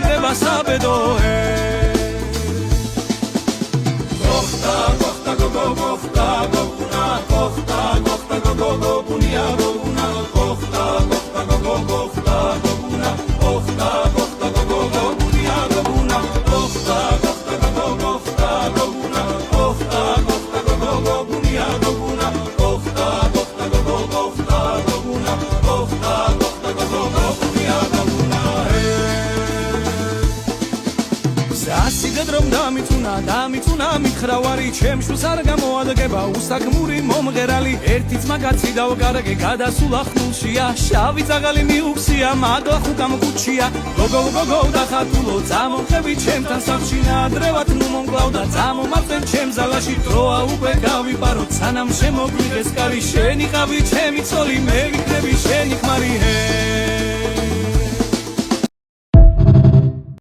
მივიღება საბედო Gochta, gochta, gogo, gochta, goguna Gochta, gochta, gogo, gogunia, goguna Gochta, gochta, gogo, gochta, goguna Gochta, gochta, gogo, gogunia, goguna Gochta, gochta, gogo, gochta, goguna Gochta, gochta, gogo, gogunia, goguna Gochta, gochta, gogo, gochta, goguna Gochta, gochta, gogo, gogunia, goguna Სასიგად რომ დამიწუნა მითხრავარი ჩემშვილს არ გამოადგება უსაგმური მომღერალი ერთი ძმა კაცი დავკარგე გადასულა ხმულშია შავი წაღალი მიუხსია მადლა ხუგამ კუჩია გოგო გოგო დახატულო წამოხები ჩემთან სახლში ნადრევად ნუ მომკლავდა წამომაწენ ჩემ ზალაში დროა უკვე გავიპარო სანამ შემოგვიღეს კარი შენი ყავი ჩემი ცოლი მე ვიქნები შენი ხმარი